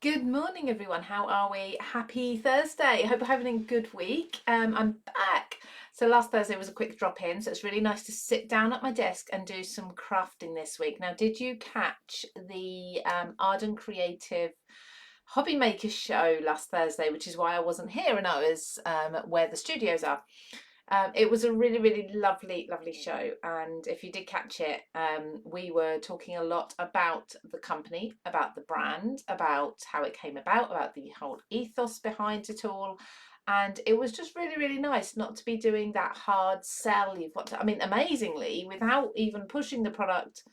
Good morning, everyone. How are we? Happy Thursday. I hope you're having a good week. I'm back. So last Thursday was a quick drop in, so it's really nice to sit down at my desk and do some crafting this week. Now, did you catch the Arden Creative Hobby Maker show last Thursday, which is why I wasn't here and I was where the studios are? It was a really, really lovely show. And if you did catch it, we were talking a lot about the company, about the brand, about how it came about the whole ethos behind it all. And it was just really, really nice not to be doing that hard sell. You've got to, I mean, amazingly, without even pushing the product,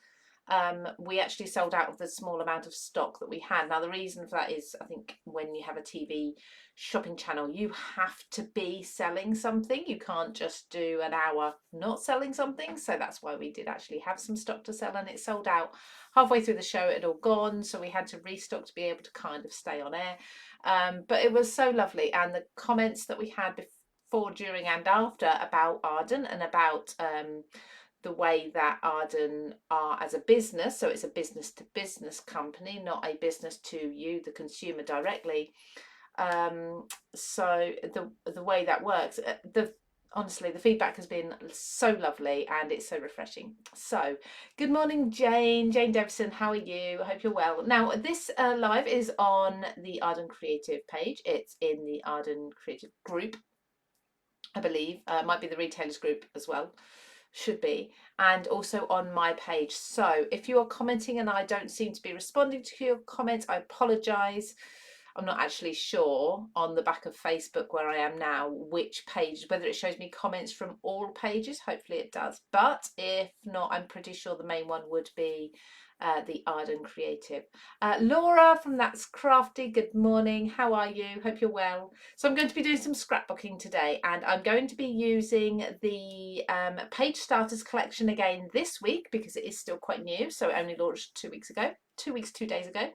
we actually sold out of the small amount of stock that we had. Now, the reason for that is I think when you have a TV shopping channel, you have to be selling something. You can't just do an hour not selling something. So that's why we did actually have some stock to sell, and it sold out halfway through the show. It had all gone. So we had to restock to be able to kind of stay on air. But it was so lovely. And the comments that we had before, during, and after about Arden and about the way that Arden are as a business. So it's a business to business company, not a business to you, the consumer, directly. So the way that works, the honestly, the feedback has been so lovely and it's so refreshing. So, good morning, Jane. Jane Devson, how are you? I hope you're well. Now, this live is on the Arden Creative page. It's in the Arden Creative group, I believe. Might be the retailers group as well, should be, and also on my page. So if you are commenting and I don't seem to be responding to your comments, I apologize. I'm not actually sure on the back of Facebook where I am now which page, whether it shows me comments from all pages. Hopefully it does, but if not, I'm pretty sure the main one would be the Arden Creative. Laura from That's Crafty, good morning. How are you? Hope you're well. So I'm going to be doing some scrapbooking today, and I'm going to be using the Page Starters collection again this week because it is still quite new. So it only launched 2 weeks ago, 2 days ago.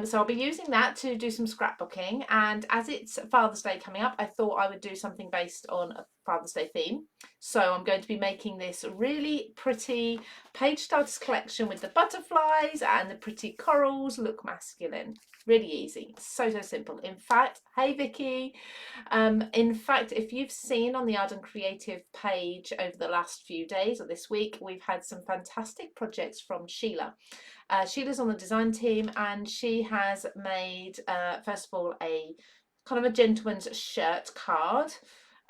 So I'll be using that to do some scrapbooking, and as it's Father's Day coming up, I thought I would do something based on a Father's Day theme. So I'm going to be making this really pretty Page Starters collection with the butterflies and the pretty corals. Look masculine. Really easy. So simple. In fact, hey Vicky. In fact, if you've seen on the Arden Creative page over the last few days or this week, we've had some fantastic projects from Sheila. Sheila's on the design team, and she has made, first of all, a kind of a gentleman's shirt card,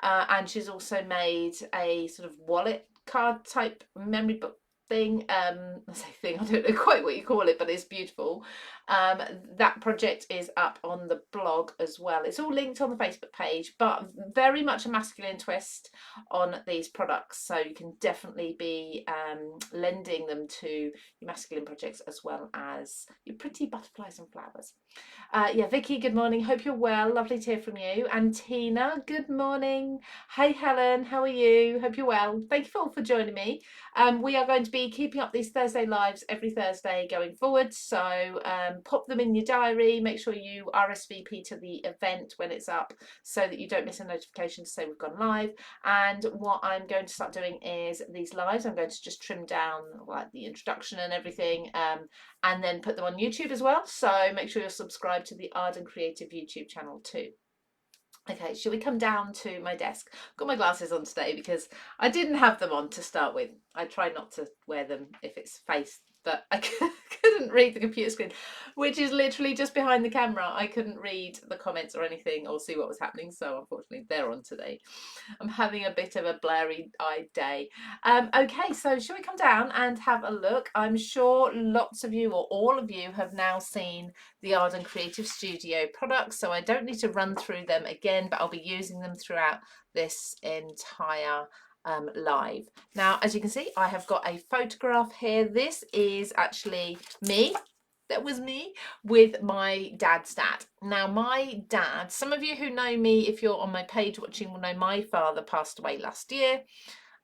and she's also made a sort of wallet card type memory book thing. I say thing, I don't know quite what you call it, but it's beautiful. That project is up on the blog as well. It's all linked on the Facebook page, but very much a masculine twist on these products. So you can definitely be lending them to your masculine projects as well as your pretty butterflies and flowers. Yeah, Vicky, good morning. Hope you're well. Lovely to hear from you. And Tina, good morning. Hey, Helen, how are you? Hope you're well. Thank you all for joining me. We are going to be keeping up these Thursday lives every Thursday going forward. So pop them in your diary. Make sure you RSVP to the event when it's up so that you don't miss a notification to say we've gone live. And what I'm going to start doing is these lives, I'm going to just trim down like the introduction and everything, and then put them on YouTube as well. So make sure you're subscribed to the Arden Creative YouTube channel too. Okay, shall we come down to my desk? I've got my glasses on today because I didn't have them on to start with. I try not to wear them if it's face, but I couldn't read the computer screen, which is literally just behind the camera. I couldn't read the comments or anything or see what was happening, so unfortunately they're on today. I'm having a bit of a blurry-eyed day. Okay, so shall we come down and have a look? I'm sure lots of you or all of you have now seen the Arden Creative Studio products, so I don't need to run through them again, but I'll be using them throughout this entire live. Now, as you can see, I have got a photograph here. This is actually me. That was me with my dad's dad. Now, my dad, some of you who know me, if you're on my page watching, will know my father passed away last year.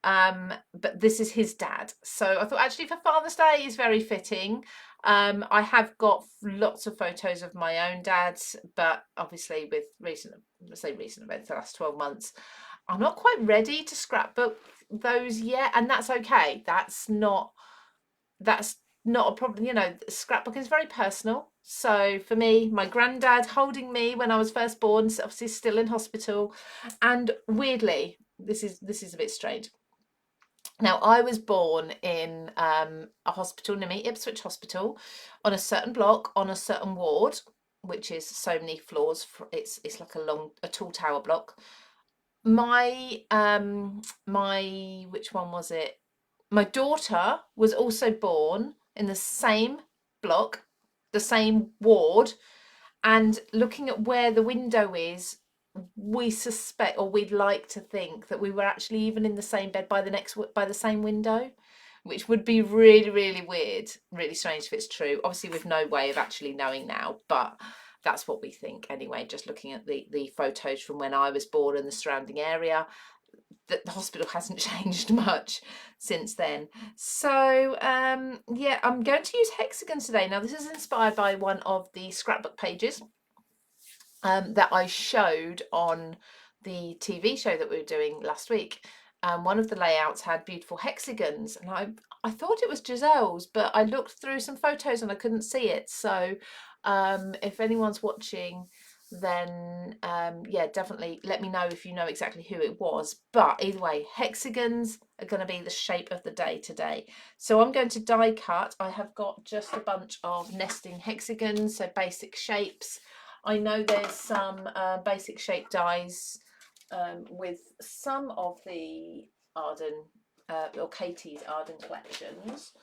But this is his dad. So I thought actually for Father's Day is very fitting. I have got lots of photos of my own dad, but obviously with recent events, the last 12 months, I'm not quite ready to scrapbook those yet, and that's okay. That's not a problem. You know, scrapbooking is very personal. So for me, my granddad holding me when I was first born, obviously still in hospital, and weirdly, this is a bit strange. Now, I was born in a hospital near me, Ipswich Hospital, on a certain block, on a certain ward, which is so many floors. It's like a tall tower block. My which one was it? My daughter was also born in the same block, the same ward, and looking at where the window is, we suspect, or we'd like to think, that we were actually even in the same bed by the same window, which would be really, really weird, really strange if it's true. Obviously, we've no way of actually knowing now, but that's what we think anyway, just looking at the photos from when I was born and the surrounding area. That the hospital hasn't changed much since then. So yeah, I'm going to use hexagons today. Now, this is inspired by one of the scrapbook pages that I showed on the TV show that we were doing last week. One of the layouts had beautiful hexagons, and I thought it was Giselle's, but I looked through some photos and I couldn't see it. So if anyone's watching, then yeah, definitely let me know if you know exactly who it was. But either way, hexagons are going to be the shape of the day today. So I'm going to die cut. I have got just a bunch of nesting hexagons, so basic shapes. I know there's some basic shape dies with some of the Arden or Katie's Arden collections.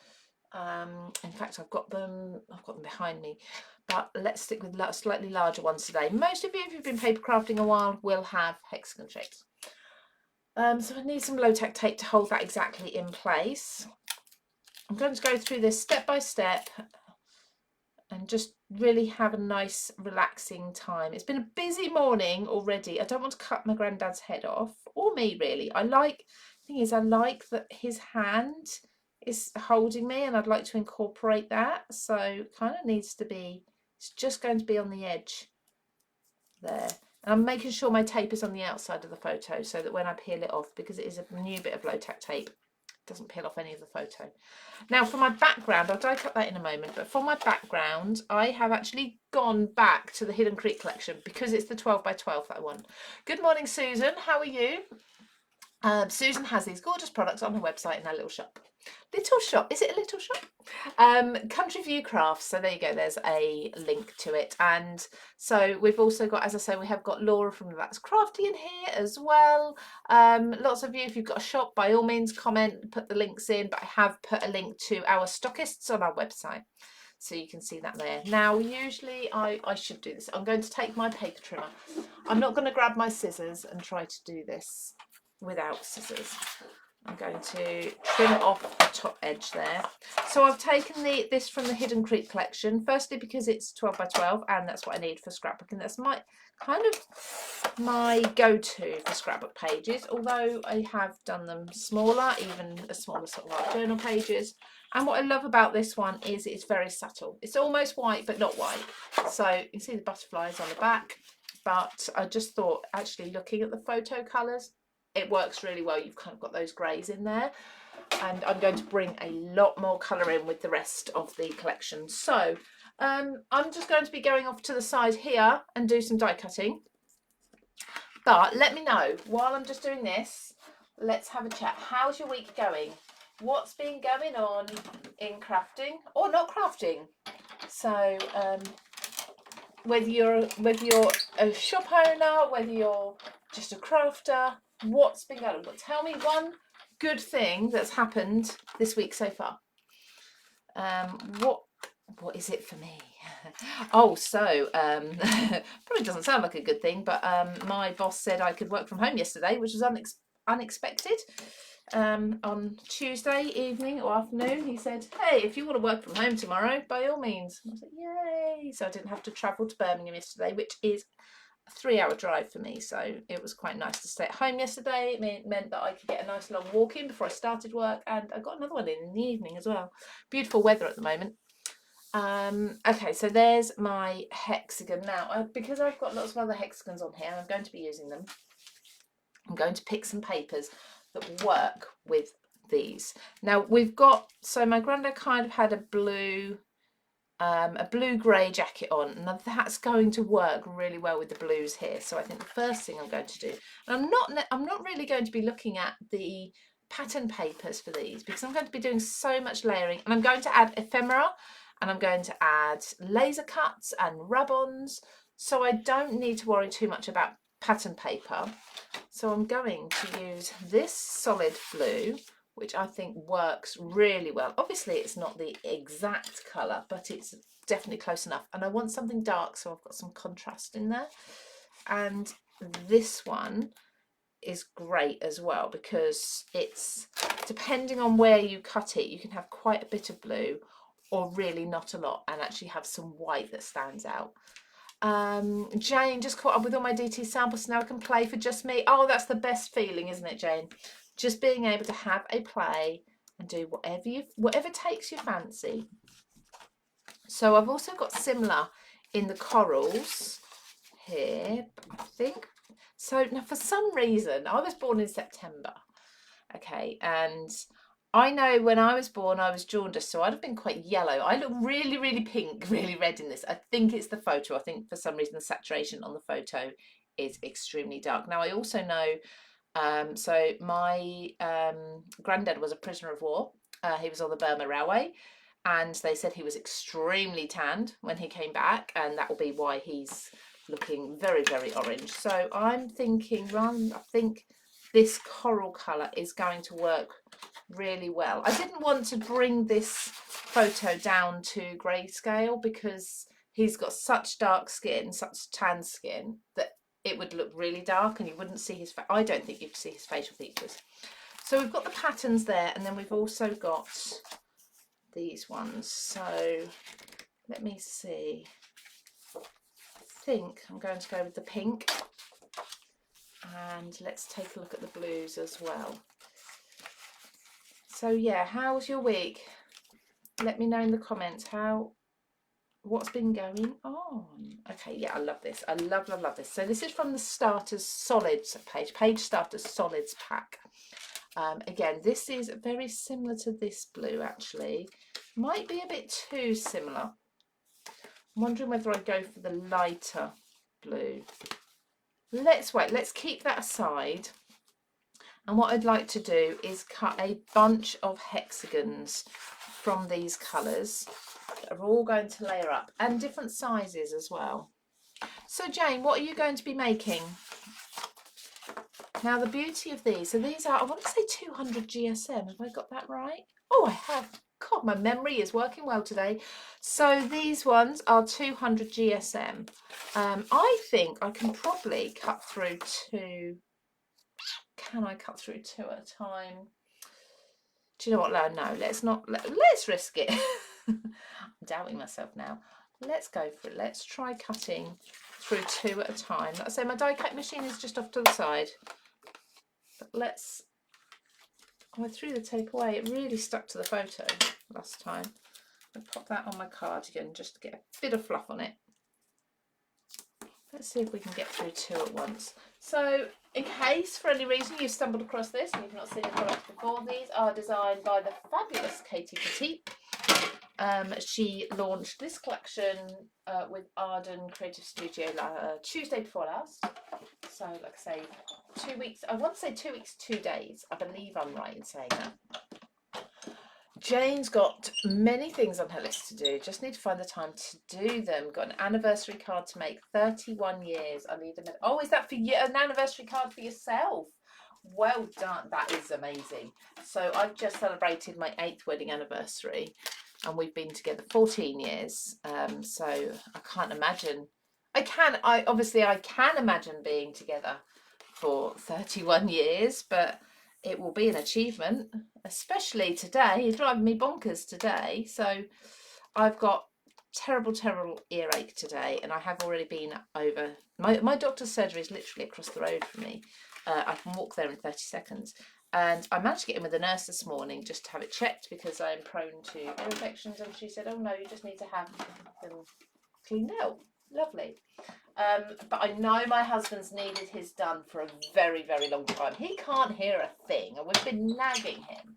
In fact, I've got them behind me, but let's stick with slightly larger ones today. Most of you, if you've been paper crafting a while, will have hexagon shapes. So I need some low-tack tape to hold that exactly in place. I'm going to go through this step by step and just really have a nice relaxing time. It's been a busy morning already. I don't want to cut my granddad's head off, or me really. I like that his hand is holding me, and I'd like to incorporate that. So it kind of needs to be, it's just going to be on the edge there. And I'm making sure my tape is on the outside of the photo so that when I peel it off, because it is a new bit of low-tack tape, it doesn't peel off any of the photo. Now for my background, I'll die cut that in a moment, but for my background, I have actually gone back to the Hidden Creek collection because it's the 12 by 12 that I want. Good morning, Susan. How are you? Susan has these gorgeous products on her website in her little shop. Little shop, is it a little shop? Country View Crafts, so there you go, there's a link to it. And so we've also got, as I say, we have got Laura from That's Crafty in here as well. Lots of you, if you've got a shop, by all means comment, put the links in, but I have put a link to our stockists on our website, so you can see that there. Now usually I should do this. I'm going to take my paper trimmer. I'm not going to grab my scissors and try to do this without scissors. I'm going to trim off the top edge there. So I've taken this from the Hidden Creek collection, firstly because it's 12 by 12 and that's what I need for scrapbooking. That's my kind of my go-to for scrapbook pages, although I have done them smaller, even as small as sort of like journal pages. And what I love about this one is it's very subtle. It's almost white but not white. So you can see the butterflies on the back, but I just thought, actually looking at the photo colours, it works really well. You've kind of got those greys in there, and I'm going to bring a lot more colour in with the rest of the collection. So I'm just going to be going off to the side here and do some die cutting, but let me know while I'm just doing this. Let's have a chat. How's your week going? What's been going on in crafting or not crafting? So whether you're a shop owner, whether you're just a crafter, what's been going on? Tell me one good thing that's happened this week so far. What is it for me? Oh, so probably doesn't sound like a good thing, but my boss said I could work from home yesterday, which was unexpected. On Tuesday evening or afternoon, he said, hey, if you want to work from home tomorrow, by all means. And I was like, yay. So I didn't have to travel to Birmingham yesterday, which is a 3-hour drive for me, so it was quite nice to stay at home yesterday. It meant that I could get a nice long walk in before I started work, and I got another one in the evening as well. Beautiful weather at the moment. Okay, so there's my hexagon. Now, because I've got lots of other hexagons on here, and I'm going to be using them, I'm going to pick some papers that work with these. Now we've got, so my granddad kind of had a blue a blue grey jacket on. Now that's going to work really well with the blues here. So I think the first thing I'm going to do, and I'm not really going to be looking at the pattern papers for these because I'm going to be doing so much layering, and I'm going to add ephemera, and I'm going to add laser cuts and rub-ons. So I don't need to worry too much about pattern paper. So I'm going to use this solid blue, which I think works really well. Obviously it's not the exact colour, but it's definitely close enough. And I want something dark, so I've got some contrast in there. And this one is great as well because it's, depending on where you cut it, you can have quite a bit of blue or really not a lot and actually have some white that stands out. Jane just caught up with all my DT samples, so now I can play for just me. Oh, that's the best feeling, isn't it, Jane? Just being able to have a play and do whatever takes your fancy. So I've also got similar in the corals here, I think. So now for some reason, I was born in September, okay, and I know when I was born, I was jaundiced, so I'd have been quite yellow. I look really, really pink, really red in this. I think it's the photo. I think for some reason the saturation on the photo is extremely dark. Now, I also know, so my granddad was a prisoner of war. He was on the Burma Railway, and they said he was extremely tanned when he came back, and that will be why he's looking very, very orange. So I'm thinking, I think this coral colour is going to work really well. I didn't want to bring this photo down to grayscale because he's got such dark skin, such tan skin, that it would look really dark and you wouldn't see his face. I don't think you'd see his facial features. So we've got the patterns there, and then we've also got these ones. So let me see. I think I'm going to go with the pink, and let's take a look at the blues as well. So yeah, how's your week? Let me know in the comments what's been going on. Okay, yeah, I love this. I love this. So this is from the Starters Solids page Starters Solids pack. Again, this is very similar to this blue actually. Might be a bit too similar. I'm wondering whether I go for the lighter blue. Let's wait, let's keep that aside. And what I'd like to do is cut a bunch of hexagons from these colours that are all going to layer up, and different sizes as well. So Jane, what are you going to be making? Now the beauty of these, so these are, I want to say 200 GSM, have I got that right? Oh, I have. God, my memory is working well today. So these ones are 200 GSM. I think I can probably cut through two. Can I cut through two at a time? Do you know what? No, let's not. Let's risk it. I'm doubting myself now. Let's go for it. Let's try cutting through two at a time. Like I say, my die cut machine is just off to the side. But let's. Oh, I threw the tape away. It really stuck to the photo last time. I'll pop that on my cardigan just to get a bit of fluff on it. Let's see if we can get through two at once. So, in case for any reason you've stumbled across this and you've not seen the products before, these are designed by the fabulous Katie Petite. She launched this collection with Arden Creative Studio Tuesday before last. So, like I say, 2 weeks. I want to say 2 weeks, 2 days. I believe I'm right in saying that. Jane's got many things on her list to do. Just need to find the time to do them. Got an anniversary card to make. 31 years. I need a. Oh, is that for you? An anniversary card for yourself? Well done. That is amazing. So I've just celebrated my 8th wedding anniversary, and we've been together 14 years. So I can't imagine. I can imagine being together for 31 years, but it will be an achievement, especially today. It's driving me bonkers today. So I've got terrible earache today, and I have already been over. My doctor's surgery is literally across the road from me. I can walk there in 30 seconds. And I managed to get in with the nurse this morning just to have it checked because I'm prone to ear infections. And she said, oh no, you just need to have them cleaned out. Lovely. But I know my husband's needed his done for a very long time. He can't hear a thing, and we've been nagging him.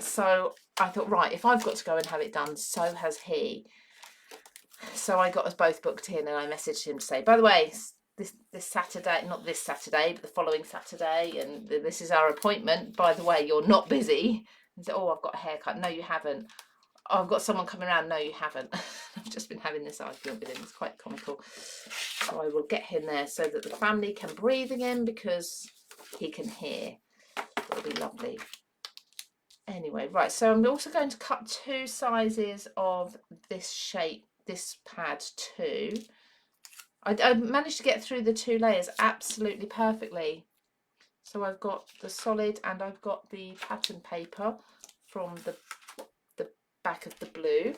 So I thought, right, if I've got to go and have it done, so has he. So I got us both booked in, and I messaged him to say, by the way, this Saturday, not this Saturday, but the following Saturday, and this is our appointment. By the way, you're not busy. He said, oh, I've got a haircut. No, you haven't. Oh, I've got someone coming around. No, you haven't. I've just been having this argument with him. It's quite comical. So I will get him there so that the family can breathe again, because he can hear. It'll be lovely. Anyway, right, so I'm also going to cut 2 sizes of this shape, this pad too. I managed to get through the 2 layers absolutely perfectly. So I've got the solid and I've got the pattern paper from the back of the blue.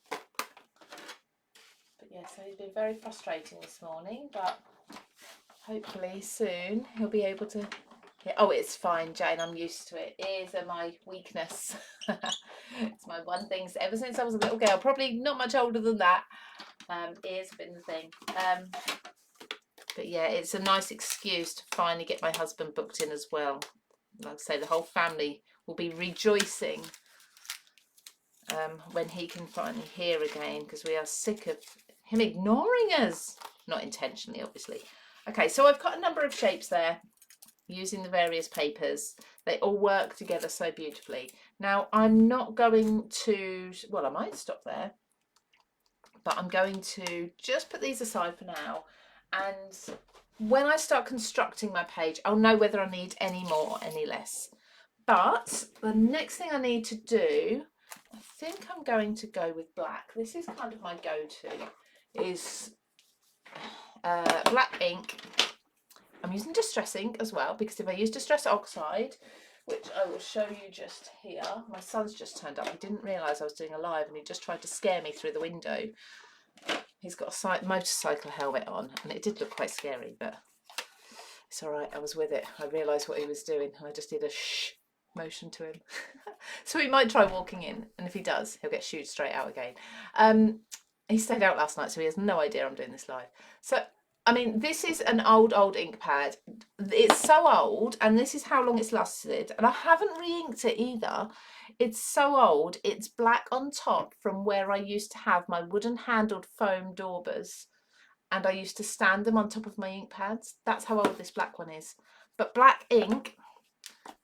But yeah, so he's been very frustrating this morning, but hopefully soon he'll be able to. Yeah. Oh, it's fine, Jane. I'm used to it. Ears are my weakness. It's my one thing ever since I was a little girl. Probably not much older than that. Ears have been the thing. But yeah, it's a nice excuse to finally get my husband booked in as well. Like I say, the whole family will be rejoicing when he can finally hear again, because we are sick of him ignoring us. Not intentionally, obviously. Okay, so I've got a number of shapes there using the various papers. They all work together so beautifully. Now, I'm not going to, well, I might stop there, but I'm going to just put these aside for now. And when I start constructing my page, I'll know whether I need any more or any less. But the next thing I need to do, I think I'm going to go with black. This is kind of my go-to, is black ink. I'm using Distress ink as well, because if I use Distress Oxide, which I will show you just here, my son's just turned up. He didn't realise I was doing a live, and he just tried to scare me through the window. He's got a motorcycle helmet on, and it did look quite scary, but it's all right. I was with it. I realised what he was doing, and I just did a shh motion to him. So he might try walking in, and if he does, he'll get shooed straight out again. He stayed out last night, so he has no idea I'm doing this live. So I mean, this is an old ink pad. It's so old, and this is how long it's lasted. And I haven't re-inked it either. It's so old. It's black on top from where I used to have my wooden handled foam daubers. And I used to stand them on top of my ink pads. That's how old this black one is. But black ink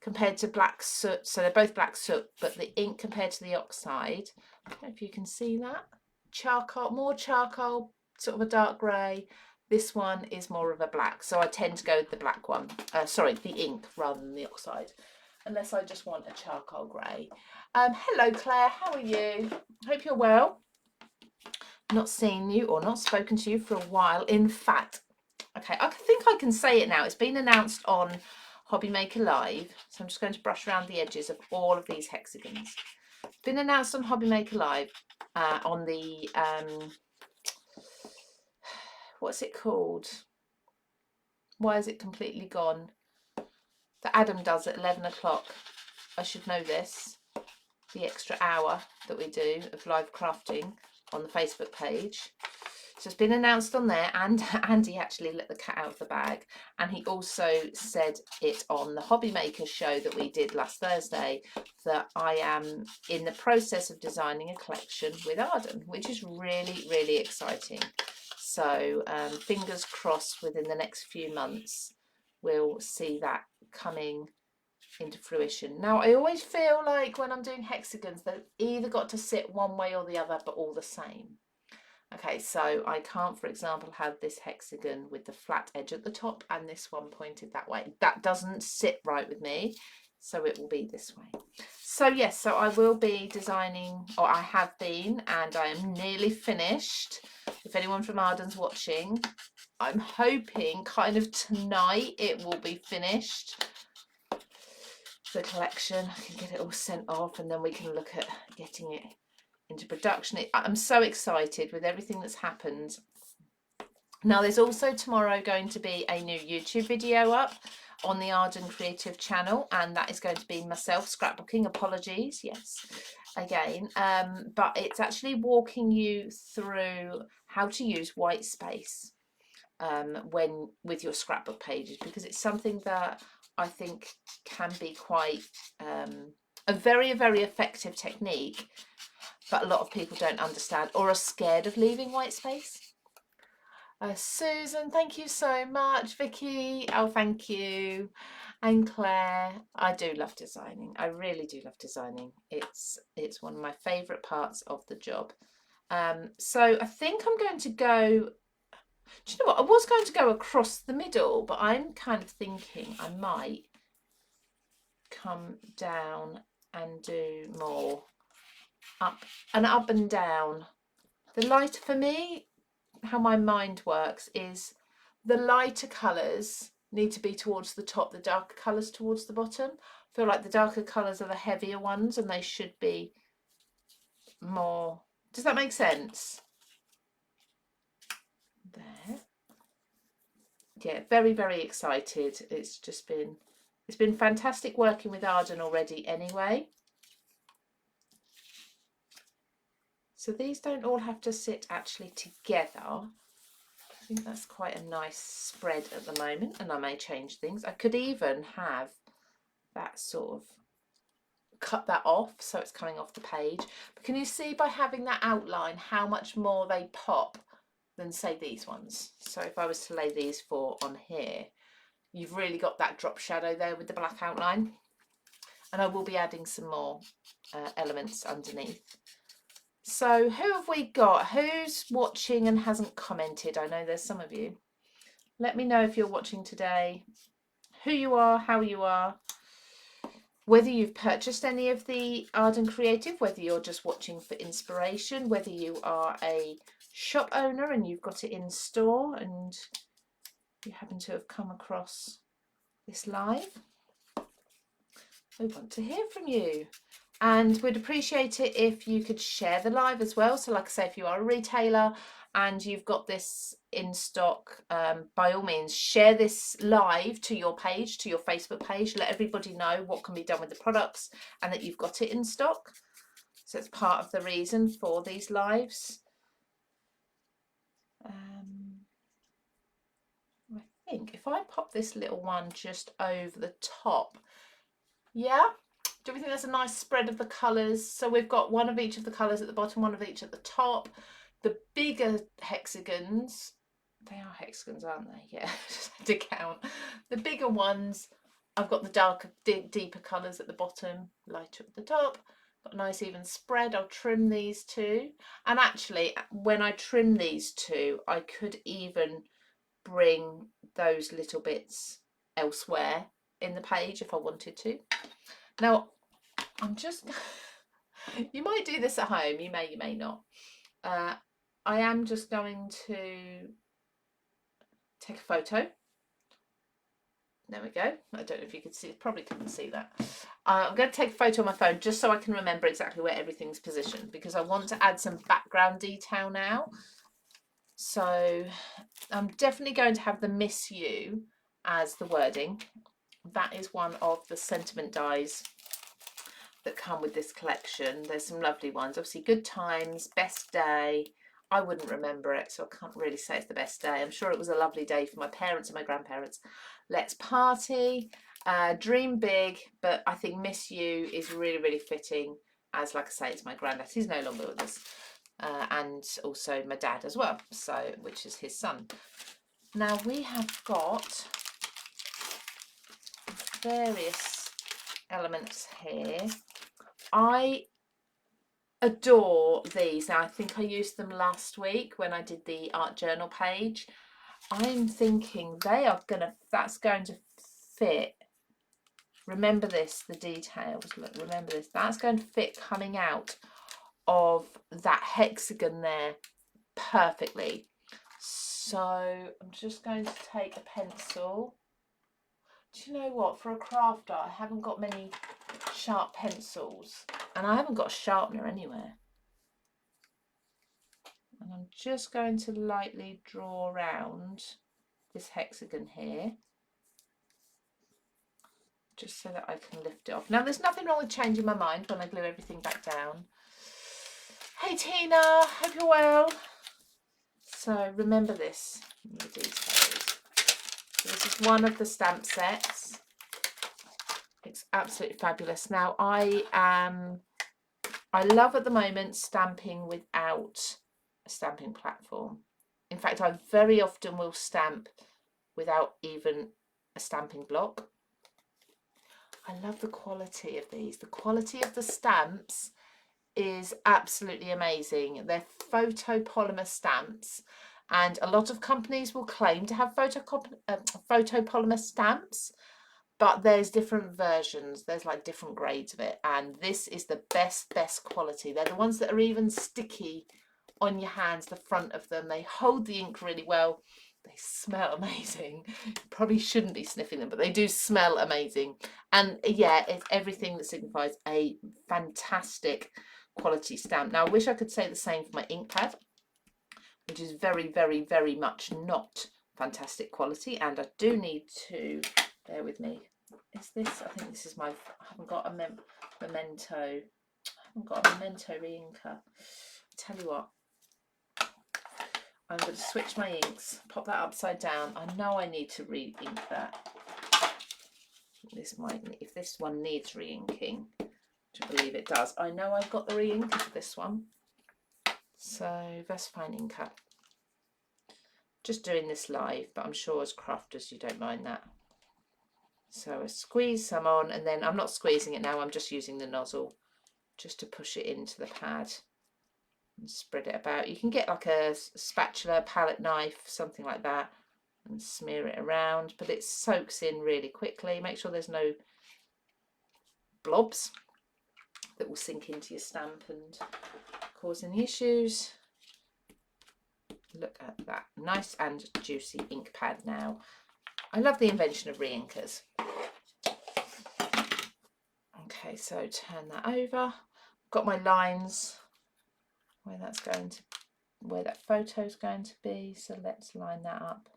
compared to black soot, so they're both black soot, but the ink compared to the oxide, I don't know if you can see that. Charcoal, more charcoal, sort of a dark grey. This one is more of a black, so I tend to go with the black one. Sorry, the ink rather than the oxide, unless I just want a charcoal grey. Hello Claire, how are you? Hope you're well. Not seen you or not spoken to you for a while. In fact, okay, I think I can say it now. It's been announced on Hobby Maker Live, so I'm just going to brush around the edges of all of these hexagons. It's been announced on Hobby Maker Live on the what's it called? Why is it completely gone? That Adam does at 11 o'clock. I should know this. The extra hour that we do of live crafting on the Facebook page. So it's been announced on there, and Andy actually let the cat out of the bag. And he also said it on the Hobby Maker show that we did last Thursday, that I am in the process of designing a collection with Arden, which is really, really exciting. So fingers crossed within the next few months, we'll see that coming into fruition. Now, I always feel like when I'm doing hexagons, they've either got to sit one way or the other, but all the same. Okay, so I can't, for example, have this hexagon with the flat edge at the top and this one pointed that way. That doesn't sit right with me, so it will be this way. So yes, so I will be designing, or I have been, and I am nearly finished. If anyone from Arden's watching, I'm hoping kind of tonight it will be finished. The collection, I can get it all sent off, and then we can look at getting it into production. I'm so excited with everything that's happened. Now, there's also tomorrow going to be a new YouTube video up on the Arden Creative channel, and that is going to be myself scrapbooking. Apologies, yes, again, but it's actually walking you through how to use white space when with your scrapbook pages, because it's something that I think can be quite A very, very effective technique, but a lot of people don't understand or are scared of leaving white space. Susan, thank you so much. Vicky, oh, thank you. And Claire, I do love designing. I really do love designing. It's one of my favourite parts of the job. So I think I'm going to go, do you know what? I was going to go across the middle, but I'm kind of thinking I might come down and do more up and down. The lighter, for me, how my mind works is the lighter colours need to be towards the top, the darker colours towards the bottom. I feel like the darker colours are the heavier ones and they should be more. Does that make sense? There. Yeah, very, very excited. It's been fantastic working with Arden already anyway. So these don't all have to sit actually together. I think that's quite a nice spread at the moment, and I may change things. I could even have that sort of cut that off so it's coming off the page. But can you see by having that outline how much more they pop than say these ones? So if I was to lay these four on here, you've really got that drop shadow there with the black outline. And I will be adding some more elements underneath. So who have we got? Who's watching and hasn't commented? I know there's some of you. Let me know if you're watching today, who you are, how you are, whether you've purchased any of the Arden Creative, whether you're just watching for inspiration, whether you are a shop owner and you've got it in store and you happen to have come across this live. We want to hear from you. And we'd appreciate it if you could share the live as well. So like I say, if you are a retailer and you've got this in stock, by all means, share this live to your page, to your Facebook page. Let everybody know what can be done with the products and that you've got it in stock. So it's part of the reason for these lives. I think if I pop this little one just over the top, yeah. Do we think that's a nice spread of the colours? So we've got one of each of the colours at the bottom, one of each at the top. The bigger hexagons, they are hexagons, aren't they? Yeah, just had to count. The bigger ones, I've got the darker, deeper colours at the bottom, lighter at the top. Got a nice even spread. I'll trim these two. And actually, when I trim these two, I could even bring those little bits elsewhere in the page if I wanted to. Now, I'm just, you might do this at home, you may not. I am just going to take a photo. There we go. I don't know if you could see, probably couldn't see that. I'm going to take a photo on my phone just so I can remember exactly where everything's positioned, because I want to add some background detail now. So I'm definitely going to have the Miss You as the wording. That is one of the sentiment dies that come with this collection. There's some lovely ones. Obviously, Good Times, Best Day. I wouldn't remember it, so I can't really say it's the best day. I'm sure it was a lovely day for my parents and my grandparents. Let's Party, Dream Big, but I think Miss You is really, really fitting as, like I say, it's my granddad. He's no longer with us. And also my dad as well, so which is his son. Now we have got various elements here. I adore these. Now I think I used them last week when I did the art journal page. I'm thinking that's going to fit. Remember this, the details. Look, remember this. That's going to fit coming out of that hexagon there perfectly. So I'm just going to take a pencil. Do you know what? For a craft art, I haven't got many sharp pencils, and I haven't got a sharpener anywhere. And I'm just going to lightly draw around this hexagon here, just so that I can lift it off. Now, there's nothing wrong with changing my mind when I glue everything back down. Hey Tina, hope you're well. So remember this in the details. This is one of the stamp sets. looks absolutely fabulous. Now I love at the moment stamping without a stamping platform. In fact, I very often will stamp without even a stamping block. I love the quality of these. The quality of the stamps is absolutely amazing. They're photopolymer stamps, and a lot of companies will claim to have photopolymer stamps, but there's different versions. There's like different grades of it, and this is the best quality. They're the ones that are even sticky on your hands, the front of them. They hold the ink really well. They smell amazing. Probably shouldn't be sniffing them, but they do smell amazing. And yeah, it's everything that signifies a fantastic quality stamp. Now I wish I could say the same for my ink pad, which is very much not fantastic quality, and I do need to, bear with me, is this, I think this is my, I haven't got a memento, I haven't got a memento re-inker. Tell you what, I'm going to switch my inks, pop that upside down. I know I need to re-ink that. This might, if this one needs re-inking, which I believe it does. I know I've got the re-inker for this one. So Vesfine Inker. Just doing this live, but I'm sure as crafters you don't mind that. So I squeeze some on, and then I'm not squeezing it now, I'm just using the nozzle just to push it into the pad and spread it about. You can get like a spatula, palette knife, something like that, and smear it around, but it soaks in really quickly. Make sure there's no blobs that will sink into your stamp and cause any issues. Look at that nice and juicy ink pad now. I love the invention of re-inkers. Okay, so turn that over. Got my lines where that's going to, where that photo is going to be, so let's line that up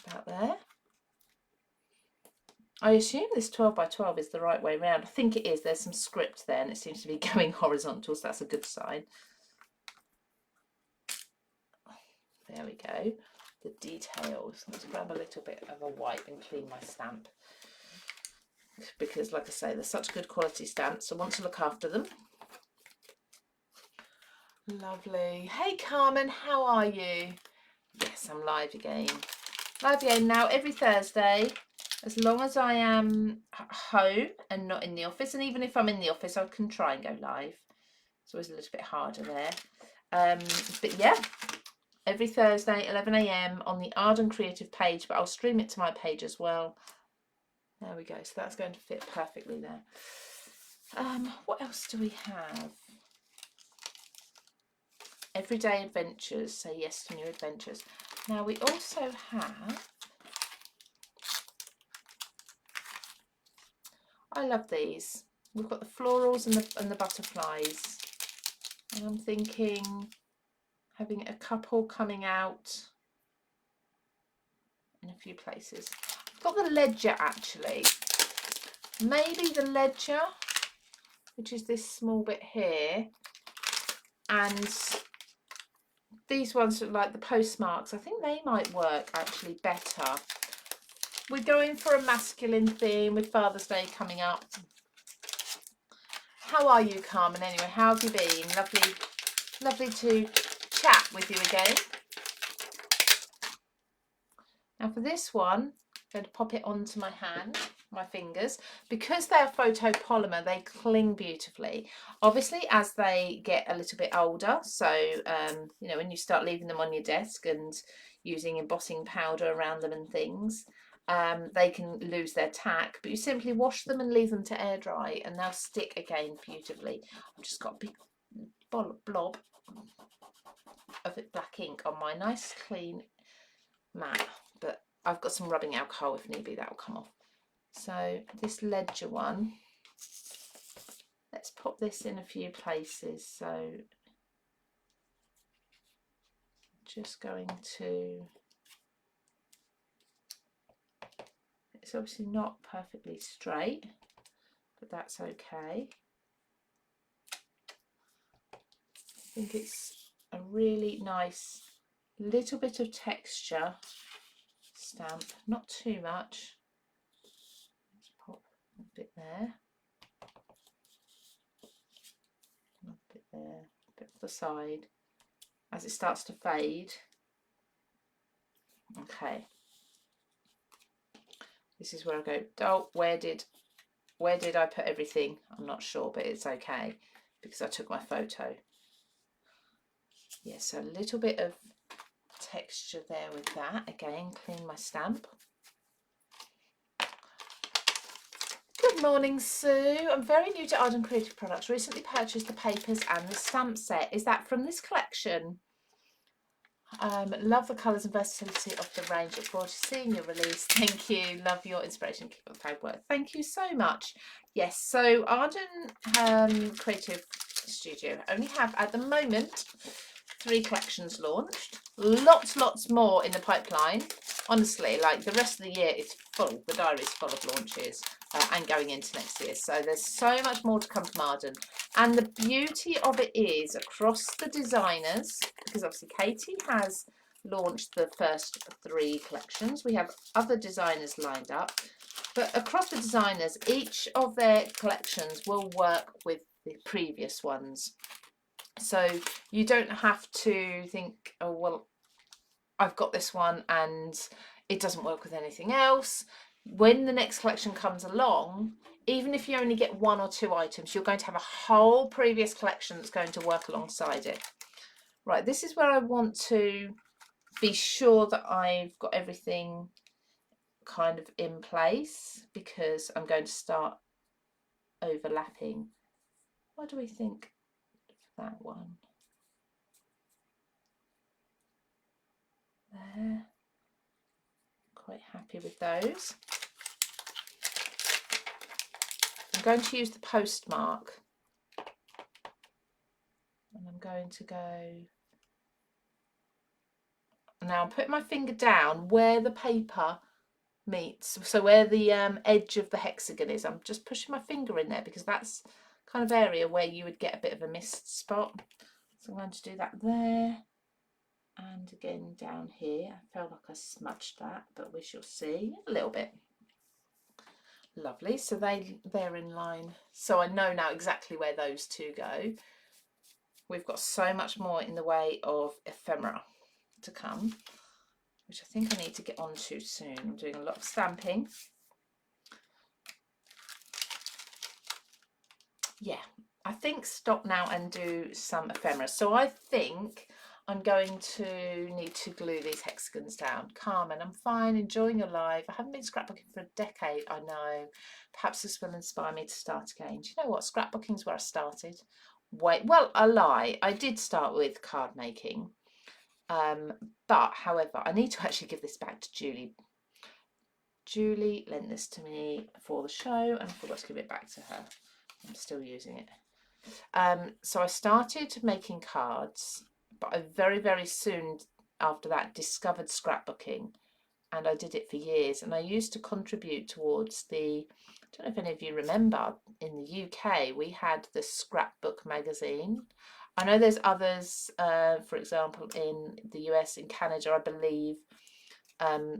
about there. I assume this 12 by 12 is the right way around. I think it is. There's some script there and it seems to be going horizontal, so that's a good sign. There we go. The details. Let's grab a little bit of a wipe and clean my stamp, because like I say, they're such good quality stamps, so I want to look after them. Lovely. Hey Carmen, how are you? Yes, I'm live again. Live again now every Thursday, as long as I am at home and not in the office. And even if I'm in the office, I can try and go live. It's always a little bit harder there. But yeah, every Thursday, 11 AM on the Arden Creative page, but I'll stream it to my page as well. There we go. So that's going to fit perfectly there. What else do we have? Everyday adventures. Say yes to new adventures. Now we also have, I love these. We've got the florals and the butterflies, and I'm thinking having a couple coming out in a few places. I've got the ledger actually. Maybe the ledger, which is this small bit here, and these ones are like the postmarks. I think they might work actually better. We're going for a masculine theme with Father's Day coming up. How are you, Carmen? Anyway, how have you been? Lovely to chat with you again. Now for this one, I'm going to pop it onto my hand, my fingers. Because they're photopolymer, they cling beautifully. Obviously, as they get a little bit older, so you know, when you start leaving them on your desk and using embossing powder around them and things, they can lose their tack, but you simply wash them and leave them to air dry and they'll stick again beautifully. I've just got a big blob of black ink on my nice clean mat, but I've got some rubbing alcohol if need be, that will come off. So this ledger one, let's pop this in a few places. So just going to, it's obviously not perfectly straight, but that's okay. I think it's a really nice little bit of texture stamp, not too much. Let's pop there. A bit there, a bit to the side as it starts to fade. Okay. This is where I go, oh, where did I put everything? I'm not sure, but it's okay because I took my photo. Yeah, so a little bit of texture there with that. Again, clean my stamp. Good morning, Sue. I'm very new to Arden Creative Products. Recently purchased the papers and the stamp set. Is that from this collection? Love the colours and versatility of the range. Look forward to seeing your release. Thank you. Love your inspiration. Keep up the proud work. Thank you so much. Yes, so Arden Creative Studio only have at the moment 3 collections launched. Lots more in the pipeline. Honestly, like the rest of the year is full. The diary is full of launches and going into next year. So there's so much more to come from Arden. And the beauty of it is across the designers, because obviously Katie has launched the first 3 collections. We have other designers lined up. But across the designers, each of their collections will work with the previous ones. So you don't have to think, oh, well, I've got this one and it doesn't work with anything else. When the next collection comes along, even if you only get 1 or 2 items, you're going to have a whole previous collection that's going to work alongside it. Right, this is where I want to be sure that I've got everything kind of in place because I'm going to start overlapping. What do we think of that one? There. Quite happy with those. I'm going to use the postmark and I'm going to go, now I'm putting my finger down where the paper meets, so where the edge of the hexagon is. I'm just pushing my finger in there because that's kind of area where you would get a bit of a mist spot. So I'm going to do that there and again down here. I felt like I smudged that, but we shall see a little bit. Lovely, so they're in line, so I know now exactly where those 2 go. We've got so much more in the way of ephemera to come, which I think I need to get onto soon. I'm doing a lot of stamping. Yeah, I think stop now and do some ephemera. So I think I'm going to need to glue these hexagons down. Carmen, I'm fine, enjoying your life. I haven't been scrapbooking for a decade, I know. Perhaps this will inspire me to start again. Do you know what? Scrapbooking is where I started. Wait, well, a lie. I did start with card making. But however, I need to actually give this back to Julie. Julie lent this to me for the show and I forgot to give it back to her. I'm still using it. So I started making cards, but I very soon after that discovered scrapbooking, and I did it for years. And I used to contribute towards the, I don't know if any of you remember, in the UK we had the Scrapbook magazine. I know there's others, for example in the US, in Canada I believe,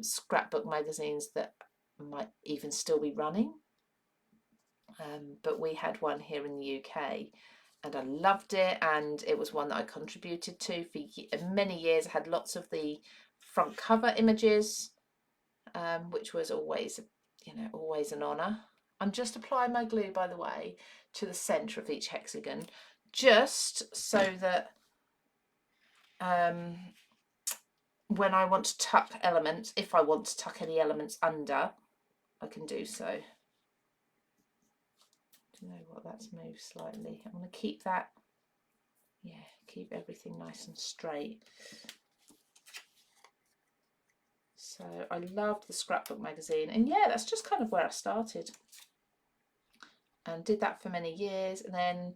scrapbook magazines that might even still be running. But we had one here in the UK and I loved it, and it was one that I contributed to for many years. I had lots of the front cover images, which was always, you know, always an honour. I'm just applying my glue, by the way, to the centre of each hexagon, just so that when I want to tuck elements, if I want to tuck any elements under, I can do so. Do you know what, that's moved slightly. I'm going to keep that, yeah, keep everything nice and straight. So I loved the Scrapbook magazine, and yeah, that's just kind of where I started and did that for many years, and then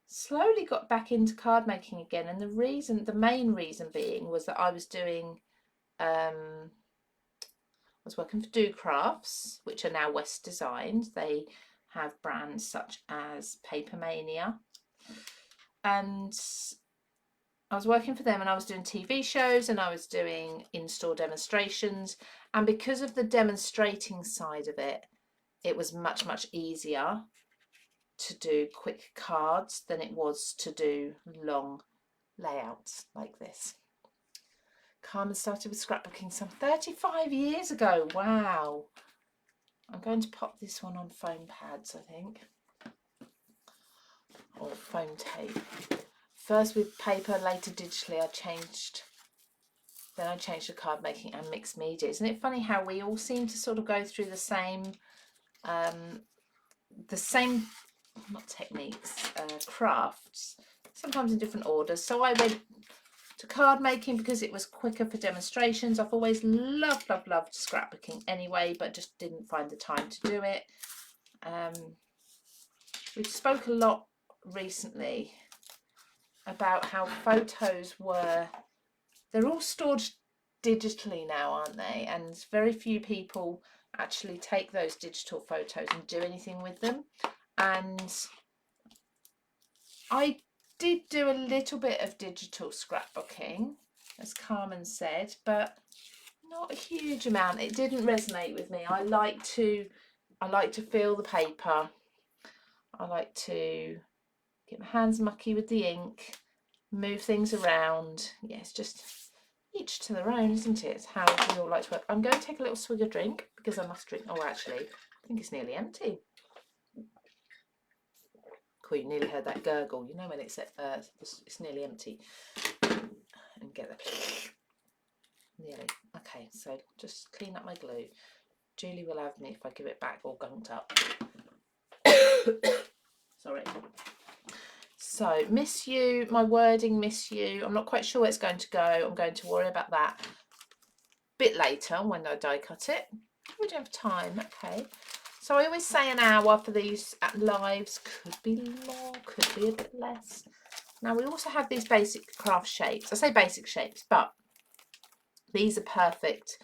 slowly got back into card making again. And the main reason being was that I was doing, I was working for Do Crafts, which are now West Designed. They have brands such as Paper Mania, and I was working for them and I was doing TV shows and I was doing in-store demonstrations, and because of the demonstrating side of it, it was much easier to do quick cards than it was to do long layouts like this. Carmen started with scrapbooking some 35 years ago. Wow. I'm going to pop this one on foam pads, I think, or foam tape. First with paper, later digitally. Then I changed to card making and mixed media. Isn't it funny how we all seem to sort of go through the same not techniques, crafts, sometimes in different orders. So I went to card making because it was quicker for demonstrations. I've always loved scrapbooking anyway, but just didn't find the time to do it. We spoke a lot recently about how photos they're all stored digitally now, aren't they? And very few people actually take those digital photos and do anything with them. And I did do a little bit of digital scrapbooking, as Carmen said, but not a huge amount. It didn't resonate with me. I like to feel the paper. I like to get my hands mucky with the ink, move things around. Yeah, it's just each to their own, isn't it? It's how we all like to work. I'm going to take a little swig of drink because I must drink. Oh, actually, I think it's nearly empty. Cool, you nearly heard that gurgle. You know when it's nearly empty. And get the nearly. Okay, so just clean up my glue. Julie will have me if I give it back all gunked up. Sorry. So, miss you, my wording, miss you. I'm not quite sure where it's going to go. I'm going to worry about that a bit later when I die cut it. We don't have time, okay. So I always say an hour for these lives. Could be more, could be a bit less. Now we also have these basic craft shapes. I say basic shapes, but these are perfect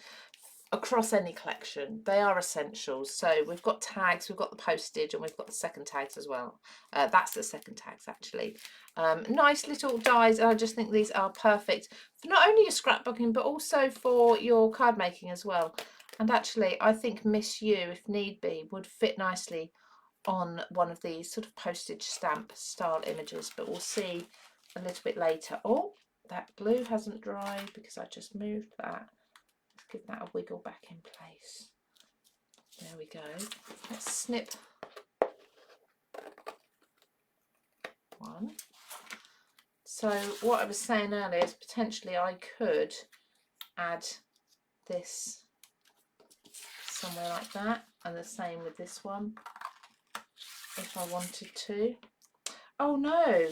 across any collection. They are essentials. So we've got tags, we've got the postage, and we've got the second tags as well. That's the second tags actually. Nice little dies. I just think these are perfect for not only your scrapbooking but also for your card making as well. And actually I think Miss You, if need be, would fit nicely on one of these sort of postage stamp style images, but we'll see a little bit later. Oh, that glue hasn't dried because I just moved that. Give that a wiggle back in place. There we go. Let's snip one. So what I was saying earlier is potentially I could add this somewhere like that, and the same with this one if I wanted to. Oh no,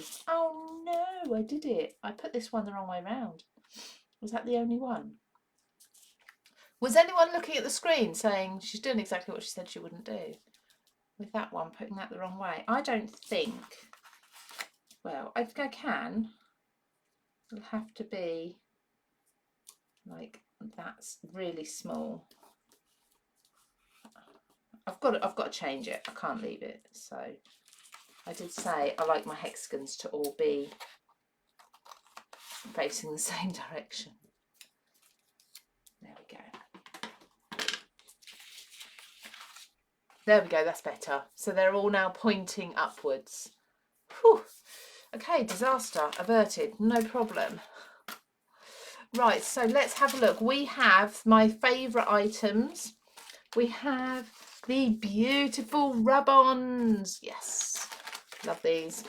I did it. I put this one the wrong way round. Was that the only one? Was anyone looking at the screen saying she's doing exactly what she said she wouldn't do? With that one, putting that the wrong way. I don't think, well, I think I can. It'll have to be like that's really small. I've got to change it. I can't leave it. So I did say I like my hexagons to all be facing the same direction. There we go. There we go, that's better. So they're all now pointing upwards. Whew. Okay, disaster averted, no problem. Right, so let's have a look. We have my favourite items. We have the beautiful rub-ons. Yes, love these.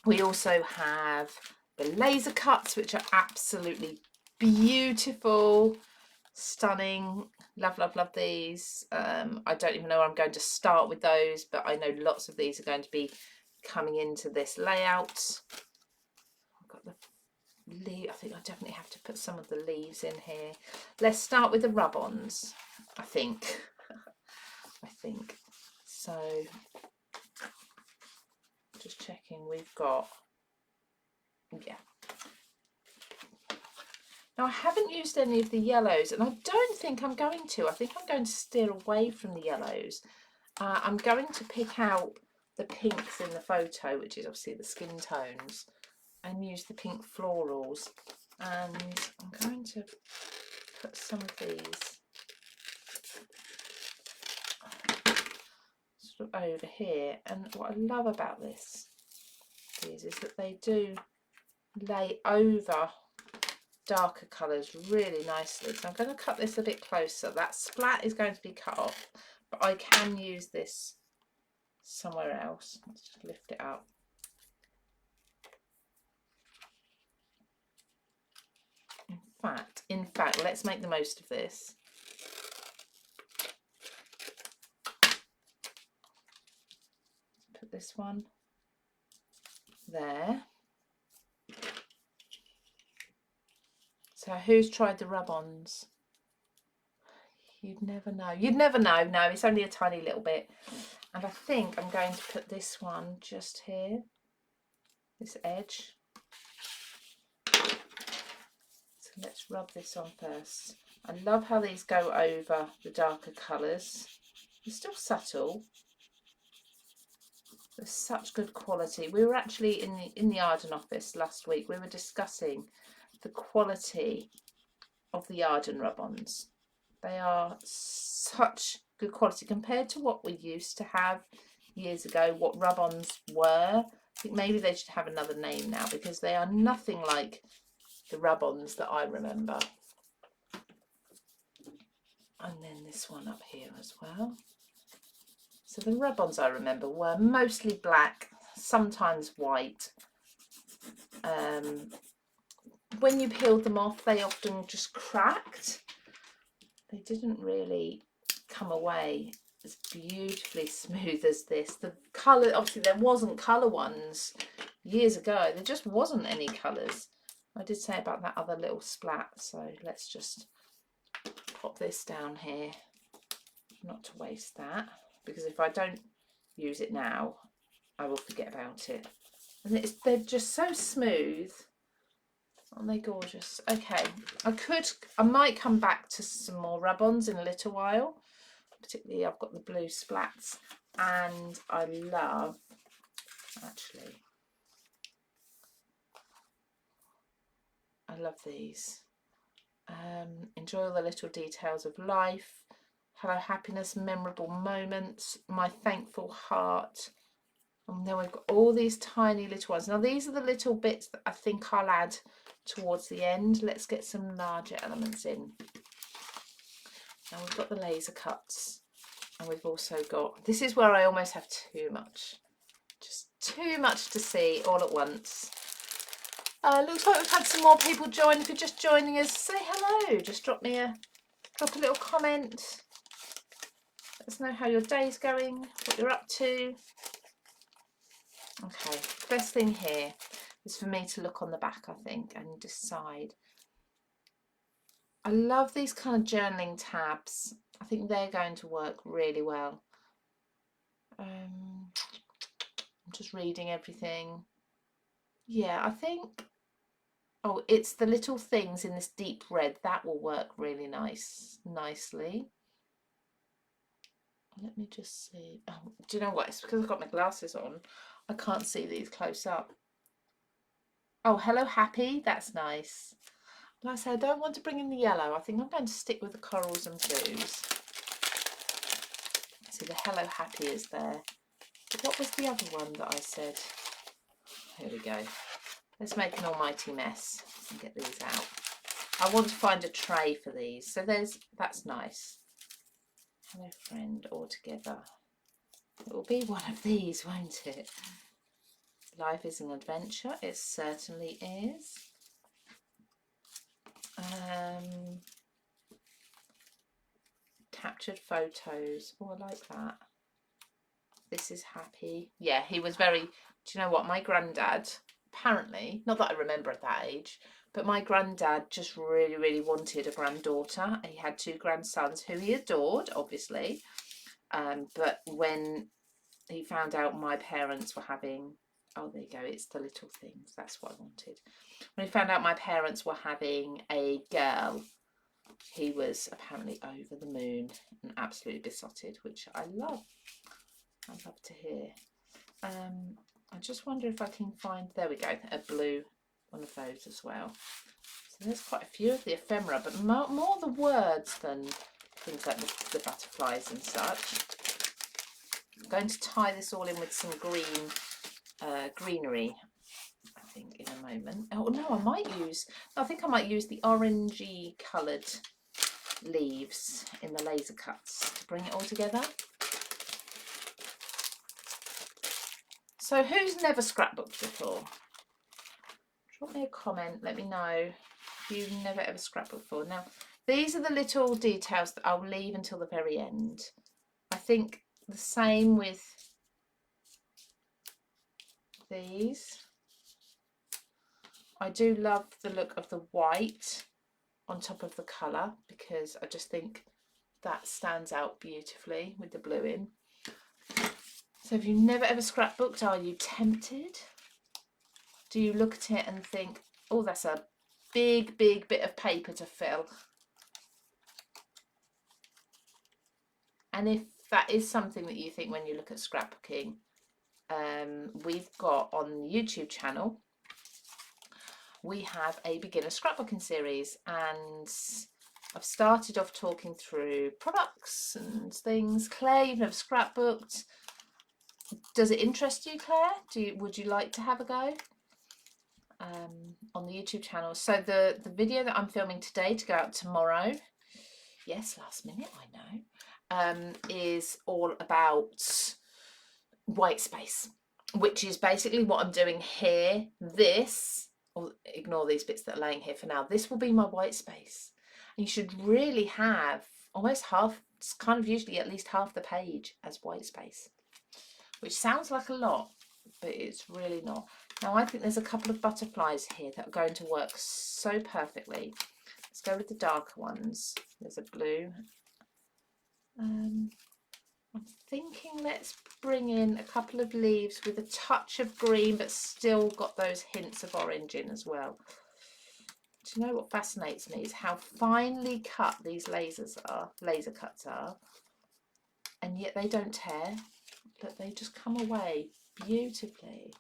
We also have the laser cuts, which are absolutely beautiful, stunning. Love these. I don't even know where I'm going to start with those, but I know lots of these are going to be coming into this layout. I've got the leaf. I think I definitely have to put some of the leaves in here. Let's start with the rub-ons, I think. So just checking we've got, yeah. Now I haven't used any of the yellows, and I don't think I'm going to. I think I'm going to steer away from the yellows. I'm going to pick out the pinks in the photo, which is obviously the skin tones, and use the pink florals. And I'm going to put some of these sort of over here. And what I love about these is that they do lay over darker colours really nicely. So I'm going to cut this a bit closer. That splat is going to be cut off, but I can use this somewhere else. Let's just lift it up. In fact, let's make the most of this. Put this one there. So who's tried the rub-ons? You'd never know. You'd never know. No, it's only a tiny little bit. And I think I'm going to put this one just here, this edge. So let's rub this on first. I love how these go over the darker colours. They're still subtle. They're such good quality. We were actually in the Arden office last week. We were discussing the quality of the Arden rub-ons. They are such good quality compared to what we used to have years ago, what rub-ons were. I think maybe they should have another name now, because they are nothing like the rub-ons that I remember. And then this one up here as well. So the rub-ons I remember were mostly black, sometimes white. When you peeled them off, they often just cracked. They didn't really come away as beautifully smooth as this. The colour, obviously there wasn't colour ones years ago. There just wasn't any colours. I did say about that other little splat, so let's just pop this down here, not to waste that, because if I don't use it now, I will forget about it. And they're just so smooth. Aren't they gorgeous? Okay, I might come back to some more rub-ons in a little while. Particularly, I've got the blue splats, and I love, actually, I love these. Enjoy all the little details of life. Hello happiness, memorable moments, my thankful heart. And then we've got all these tiny little ones. Now these are the little bits that I think I'll add towards the end. Let's get some larger elements in. Now we've got the laser cuts, and we've also got, this is where I almost have too much, just too much to see all at once. Looks like we've had some more people join. If you're just joining us, say hello. Just drop a little comment. Let us know how your day's going, what you're up to. Okay, best thing here is for me to look on the back, I think, and decide. I love these kind of journaling tabs. I think they're going to work really well. I'm just reading everything. Yeah, I think, oh, it's the little things in this deep red. That will work really nicely. Let me just see. Oh, do you know what? It's because I've got my glasses on. I can't see these close up. Oh, hello happy. That's nice. Like I said, I don't want to bring in the yellow. I think I'm going to stick with the corals and blues. See, the hello happy is there. But what was the other one that I said? Here we go. Let's make an almighty mess and get these out. I want to find a tray for these. So that's nice. Hello friend, all together. It will be one of these, won't it? Life is an adventure. It certainly is. Captured photos. Oh, I like that. This is happy. Yeah, he was very, do you know what? My granddad, apparently, not that I remember at that age, but my granddad just really, really wanted a granddaughter. He had 2 grandsons who he adored, obviously. But when he found out my parents were having, oh, there you go, it's the little things. That's what I wanted. When he found out my parents were having a girl, he was apparently over the moon and absolutely besotted, which I love. I love to hear. I just wonder if I can find, there we go, a blue one of those as well. So there's quite a few of the ephemera, but more the words than things like the butterflies and such. I'm going to tie this all in with some greenery, I think, in a moment. Oh no, I think I might use the orangey coloured leaves in the laser cuts to bring it all together. So who's never scrapbooked before? Drop me a comment, let me know if you've never ever scrapbooked before. Now, these are the little details that I'll leave until the very end. I think the same with these. I do love the look of the white on top of the colour because I just think that stands out beautifully with the blue in. So if you've never ever scrapbooked, are you tempted? Do you look at it and think, oh, that's a big bit of paper to fill? And if that is something that you think when you look at scrapbooking, we've got on the YouTube channel, we have a beginner scrapbooking series, and I've started off talking through products and things. Claire, you've never scrapbooked. Does it interest you, Claire? Would you like to have a go on the YouTube channel? So the video that I'm filming today to go out tomorrow, yes, last minute, I know, is all about white space, which is basically what I'm doing here. This, or ignore these bits that are laying here for now, this will be my white space. And you should really have almost half, it's kind of usually at least half the page as white space, which sounds like a lot, but it's really not. Now I think there's a couple of butterflies here that are going to work so perfectly. Let's go with the darker ones. There's a blue. I'm thinking let's bring in a couple of leaves with a touch of green, but still got those hints of orange in as well. Do you know what fascinates me is how finely cut these laser cuts are, and yet they don't tear, but they just come away beautifully.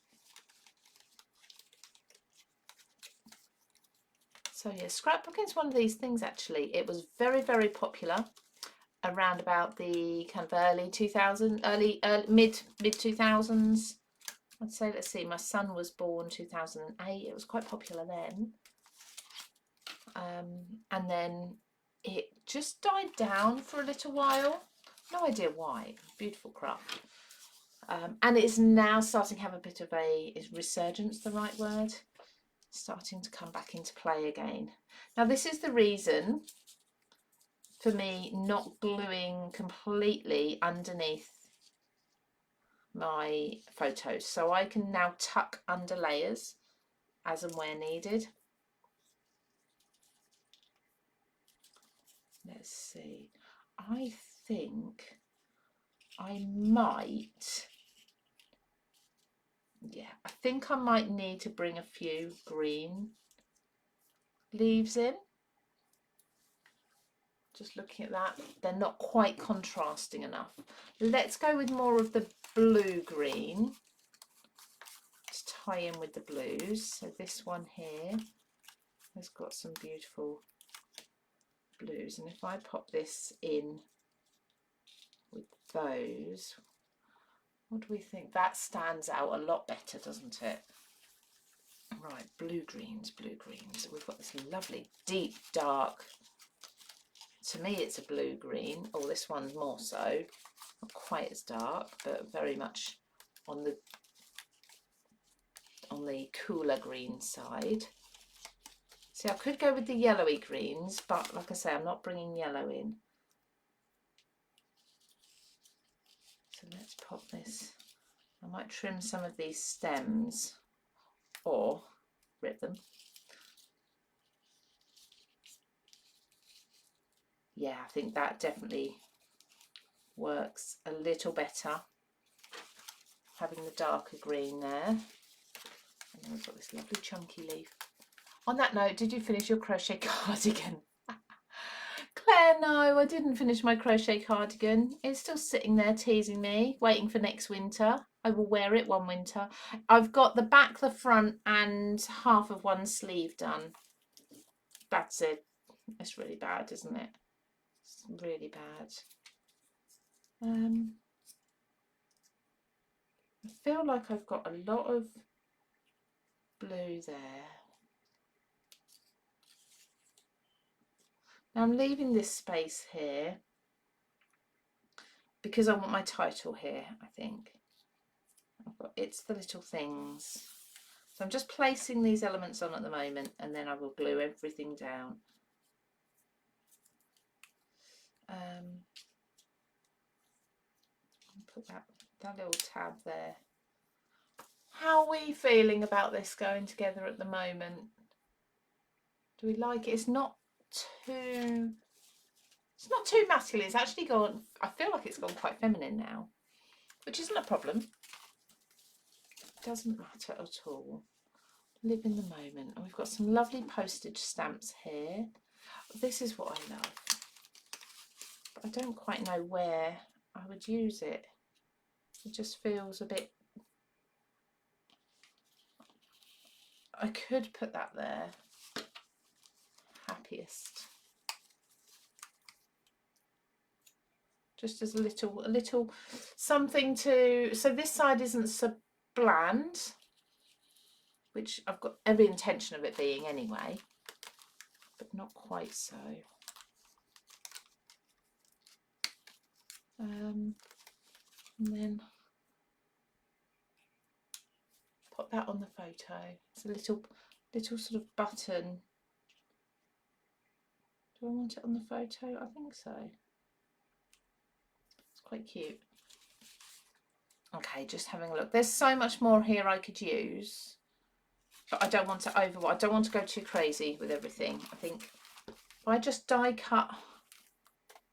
So yeah, scrapbooking is one of these things actually. It was very popular around about the kind of early 2000s, mid 2000s. I'd say, let's see, my son was born 2008. It was quite popular then. And then it just died down for a little while. No idea why. Beautiful craft. And it's now starting to have a bit of a, is resurgence the right word? Starting to come back into play again. Now this is the reason for me not gluing completely underneath my photos, so I can now tuck under layers as and where needed. Let's see, I think I might, yeah, I think I might need to bring a few green leaves in. Just looking at that, they're not quite contrasting enough. Let's go with more of the blue green to tie in with the blues. So this one here has got some beautiful blues, and if I pop this in with those, what do we think? That stands out a lot better, doesn't it? Right, blue greens. We've got this lovely deep dark, to me it's a blue green. Oh, this one's more so, not quite as dark, but very much on the cooler green side. See, I could go with the yellowy greens, but like I say, I'm not bringing yellow in. So let's pop this. I might trim some of these stems or rip them. Yeah, I think that definitely works a little better, having the darker green there. And then we've got this lovely chunky leaf. On that note, did you finish your crochet cardigan? Claire, no, I didn't finish my crochet cardigan. It's still sitting there teasing me, waiting for next winter. I will wear it one winter. I've got the back, the front, and half of one sleeve done. That's it. It's really bad, isn't it? It's really bad. I feel like I've got a lot of blue there. Now I'm leaving this space here because I want my title here, I think. It's the Little Things. So I'm just placing these elements on at the moment, and then I will glue everything down. Put that little tab there. How are we feeling about this going together at the moment? Do we like it? It's not too masculine. It's actually gone, I feel like it's gone quite feminine now, which isn't a problem. It doesn't matter at all. Live in the moment. And we've got some lovely postage stamps here. This is what I love, but I don't quite know where I would use it. It just feels a bit, I could put that there. Happiest. Just as a little something to, so this side isn't so bland, which I've got every intention of it being anyway, but not quite so. And then put that on the photo. It's a little sort of button. Do I want it on the photo? I think so. It's quite cute. Okay, just having a look. There's so much more here I could use, but I don't want to I don't want to go too crazy with everything. I think if I just die cut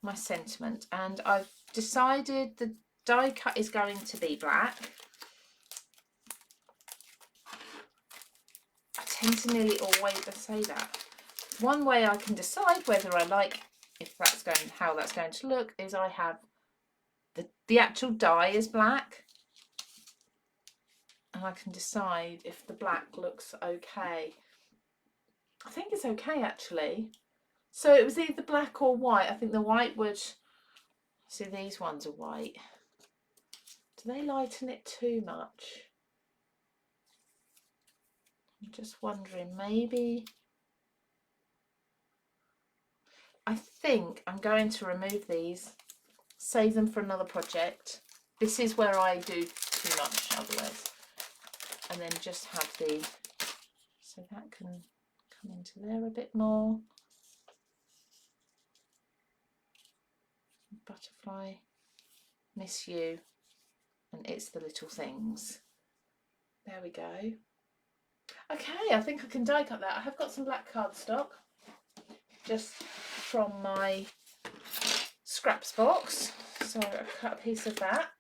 my sentiment, and I've decided the die cut is going to be black. I tend to nearly always say that. One way I can decide whether I like how that's going to look is I have the actual die is black, and I can decide if the black looks okay. I think it's okay actually. So it was either black or white. I think the white would, see these ones are white. Do they lighten it too much? I'm just wondering, maybe. I think I'm going to remove these, save them for another project. This is where I do too much otherwise. And then just have so that can come into there a bit more. Butterfly, Miss You, and It's the Little Things. There we go. Okay, I think I can die cut that. I have got some black cardstock just from my scraps box, so I cut a piece of that.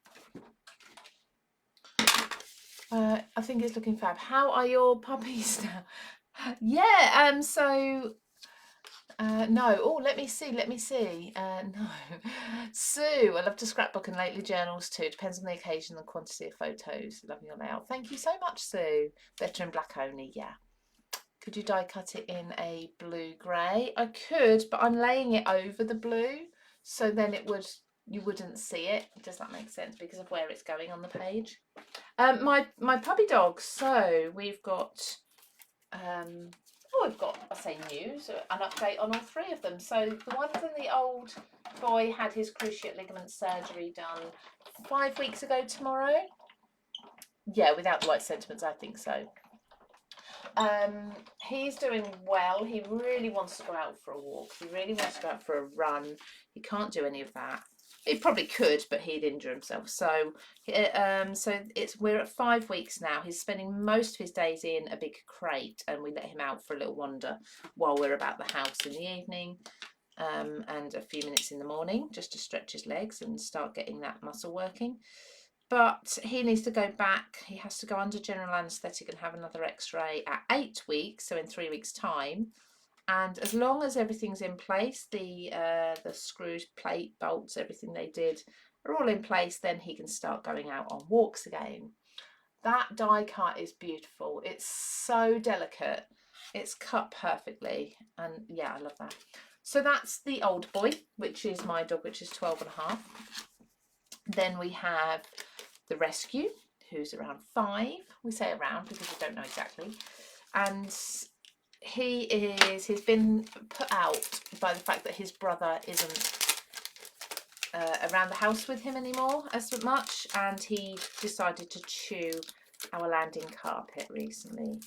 I think it's looking fab. How are your puppies now? Yeah, no. Oh, let me see. No. Sue, I love to scrapbook and lately journals too. Depends on the occasion and quantity of photos. Loving your layout. Thank you so much, Sue. Better in black only, yeah. Could you die cut it in a blue grey? I could, but I'm laying it over the blue, so then you wouldn't see it. Does that make sense? Because of where it's going on the page. My puppy dogs. So we've got I say news, an update on all three of them. So the ones in the old boy had his cruciate ligament surgery done 5 weeks ago tomorrow. Yeah, without the white sentiments, I think so. He's doing well. He really wants to go out for a walk. He really wants to go out for a run. He can't do any of that. He probably could, but he'd injure himself. So, we're at 5 weeks now. He's spending most of his days in a big crate, and we let him out for a little wander while we're about the house in the evening, and a few minutes in the morning, just to stretch his legs and start getting that muscle working. But he needs to go back. He has to go under general anaesthetic and have another X-ray at 8 weeks, so in 3 weeks' time. And as long as everything's in place, the screws, plate, bolts, everything they did are all in place, then he can start going out on walks again. That die cut is beautiful. It's so delicate. It's cut perfectly. And yeah, I love that. So that's the old boy, which is my dog, which is 12 and a half. Then we have the rescue, who's around 5. We say around because we don't know exactly. And he's been put out by the fact that his brother isn't around the house with him anymore as much, and he decided to chew our landing carpet recently,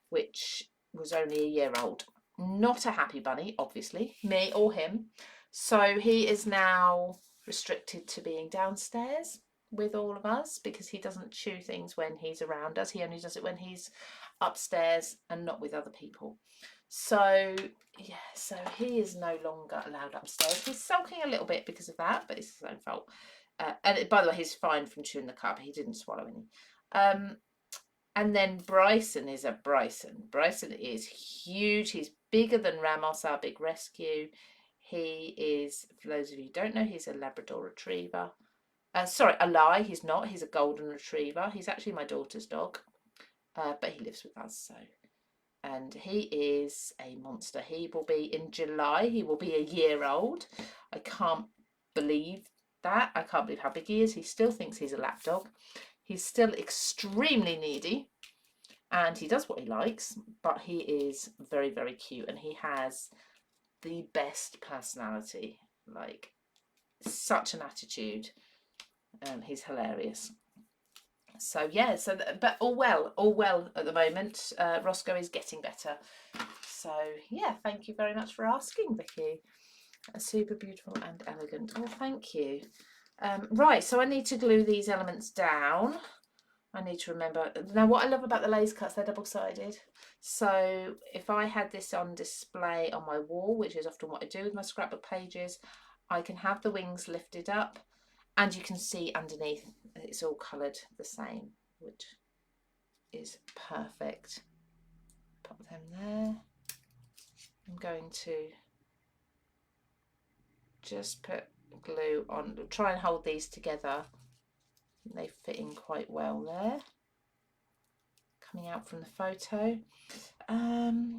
which was only a year old. Not a happy bunny, obviously, me or him. So he is now restricted to being downstairs with all of us because he doesn't chew things when he's around us. He only does it when he's upstairs and not with other people. So yeah, so he is no longer allowed upstairs. He's sulking a little bit because of that, but it's his own fault. And by the way, he's fine from chewing the carpet. He didn't swallow any. And then Bryson is a Bryson. Bryson is huge. He's bigger than Ramos, our big rescue. He is, for those of you who don't know, he's a Labrador Retriever. Sorry, a lie, he's not. He's a Golden Retriever. He's actually my daughter's dog, but he lives with us, so. And he is a monster. He will be, in July, he will be a year old. I can't believe that. I can't believe how big he is. He still thinks he's a lap dog. He's still extremely needy, and he does what he likes, but he is very, very cute, and he has the best personality, like such an attitude. He's hilarious. So yeah, but all well at the moment. Roscoe is getting better. So yeah, thank you very much for asking, Vicky. Super beautiful and elegant. Well, thank you. Right, so I need to glue these elements down. I need to remember. Now, what I love about the lace cuts, they're double-sided. So if I had this on display on my wall, which is often what I do with my scrapbook pages, I can have the wings lifted up, and you can see underneath it's all coloured the same, which is perfect. Pop them there. I'm going to just put glue on, try and hold these together. They fit in quite well there, coming out from the photo.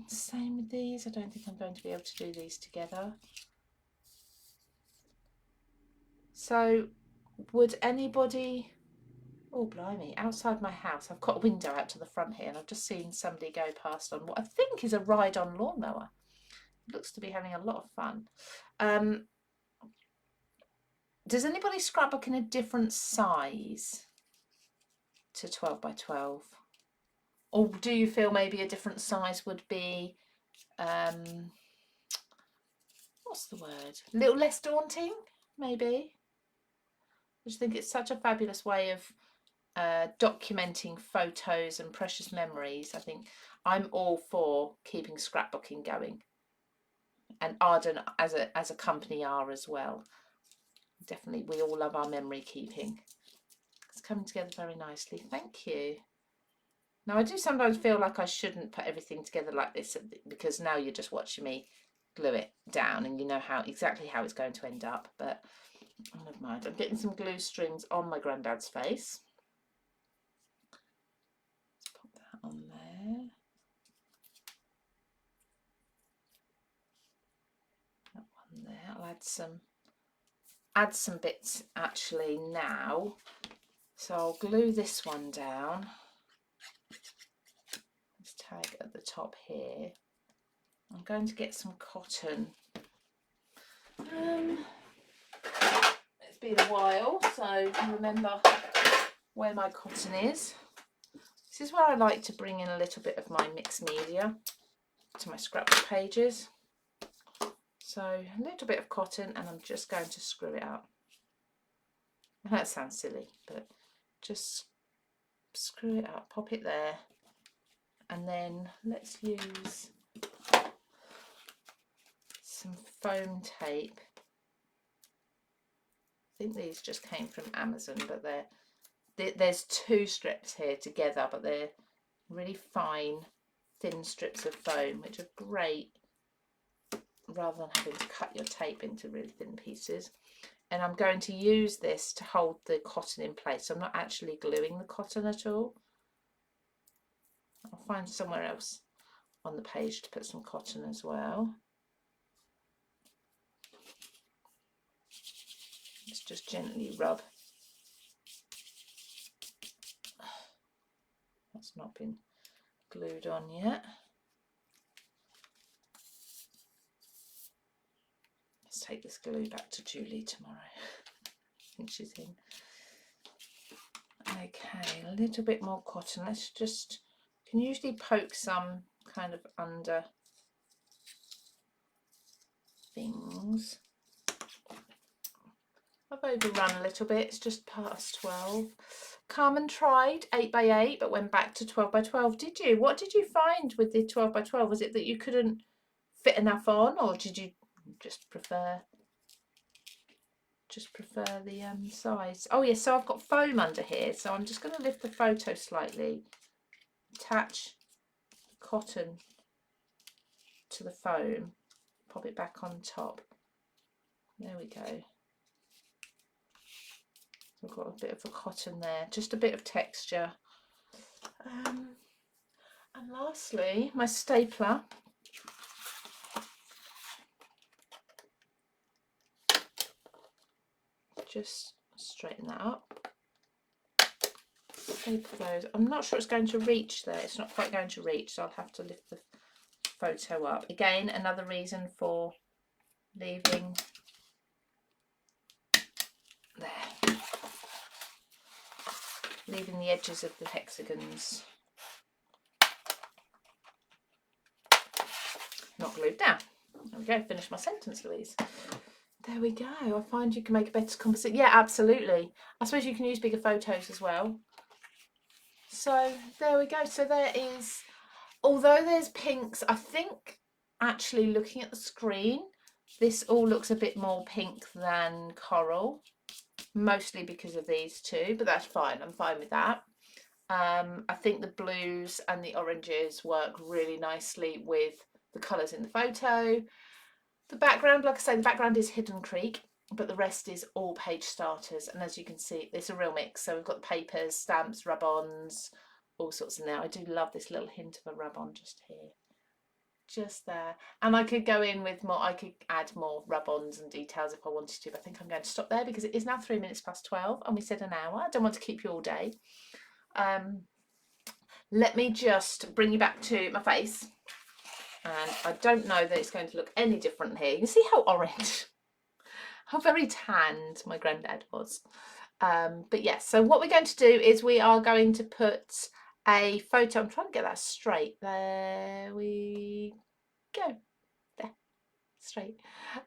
Same with these. I don't think I'm going to be able to do these together. So would anybody, oh blimey, outside my house, I've got a window out to the front here, and I've just seen somebody go past on what I think is a ride-on lawnmower. It looks to be having a lot of fun. Does anybody scrapbook in a different size to 12 by 12? Or do you feel maybe a different size would be, what's the word? A little less daunting, maybe? I just think it's such a fabulous way of documenting photos and precious memories. I think I'm all for keeping scrapbooking going, and Arden as a company are as well. Definitely, we all love our memory keeping. It's coming together very nicely. Thank you. Now, I do sometimes feel like I shouldn't put everything together like this, because now you're just watching me glue it down and you know exactly how it's going to end up, but never mind. I'm getting some glue strings on my granddad's face. Let's pop that on there. That one there. I'll add some bits actually now. So I'll glue this one down. This tag at the top here. I'm going to get some cotton. It's been a while, so remember where my cotton is. This is where I like to bring in a little bit of my mixed media to my scrapbook pages. So a little bit of cotton, and I'm just going to screw it up. That sounds silly, but just screw it up, pop it there, and then let's use some foam tape. I think these just came from Amazon, but there's 2 strips here together, but they're really fine, thin strips of foam, which are great rather than having to cut your tape into really thin pieces. And I'm going to use this to hold the cotton in place. So I'm not actually gluing the cotton at all. I'll find somewhere else on the page to put some cotton as well. Let's just gently rub That's not been glued on yet. Let's take this glue back to Julie tomorrow. I think she's in. Okay, a little bit more cotton. Let's just, can usually poke some kind of under things. I've overrun a little bit, it's just past 12. Carmen tried 8 by 8 but went back to 12 by 12. Did you? What did you find with the 12 by 12? Was it that you couldn't fit enough on, or did you just prefer the size? Oh yes, so I've got foam under here, so I'm just going to lift the photo slightly, attach cotton to the foam, pop it back on top. There we go. We've got a bit of a cotton there, just a bit of texture. And lastly, my stapler. Just straighten that up. Staple those. I'm not sure it's going to reach there. It's not quite going to reach, so I'll have to lift the photo up. Again, another reason for leaving there. Leaving the edges of the hexagons not glued down. There we go, finish my sentence, Louise. There we go. I find you can make a better composite. Yeah, absolutely. I suppose you can use bigger photos as well. So there we go. So there is, although there's pinks, I think actually looking at the screen, this all looks a bit more pink than coral, mostly because of these two, but that's fine. I'm fine with that. I think the blues and the oranges work really nicely with the colours in the photo. The background, like I say, the background is Hidden Creek, but the rest is all page starters. And as you can see, it's a real mix. So we've got the papers, stamps, rub-ons, all sorts in there. I do love this little hint of a rub-on just here, just there. And I could go in with more, I could add more rub-ons and details if I wanted to, but I think I'm going to stop there because it is now 3 minutes past 12 and we said an hour. I don't want to keep you all day. Let me just bring you back to my face. And I don't know that it's going to look any different here. You can see how orange, how very tanned my granddad was. But yes, so what we're going to do is we are going to put a photo. I'm trying to get that straight. There we go. There, straight.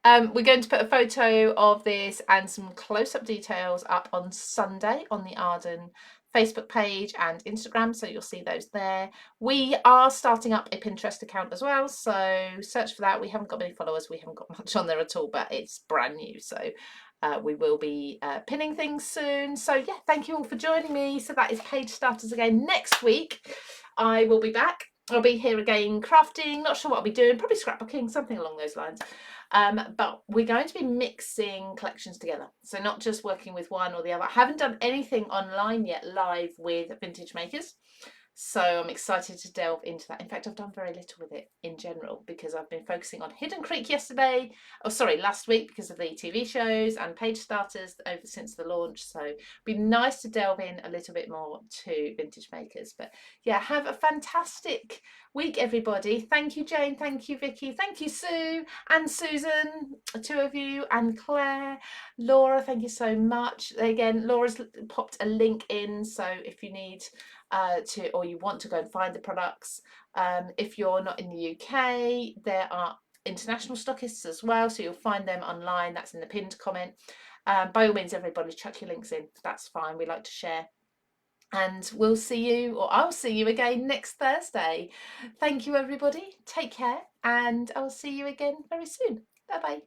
We're going to put a photo of this and some close-up details up on Sunday on the Arden Facebook page and Instagram, so you'll see those there. We are starting up a Pinterest account as well, so search for that. We haven't got many followers, we haven't got much on there at all, but it's brand new, so we will be pinning things soon. So yeah, thank you all for joining me. So that is Page Starters again. Next week I will be back. I'll be here again crafting, not sure what I'll be doing, probably scrapbooking, something along those lines. But we're going to be mixing collections together, so not just working with one or the other. I haven't done anything online yet live with Vintage Makers, so I'm excited to delve into that. In fact, I've done very little with it in general because I've been focusing on Hidden Creek last week because of the TV shows and Page Starters over since the launch, so it'd be nice to delve in a little bit more to Vintage Makers. But yeah, have a fantastic week, everybody. Thank you, Jane. Thank you, Vicky. Thank you, Sue and Susan, two of you, and Claire. Laura, thank you so much. Again, Laura's popped a link in, so if you need or you want to go and find the products, if you're not in the UK, there are international stockists as well, so you'll find them online. That's in the pinned comment. By all means, everybody chuck your links in, that's fine, we like to share. And we'll see you, or I'll see you again next Thursday. Thank you, everybody. Take care, and I'll see you again very soon. Bye bye.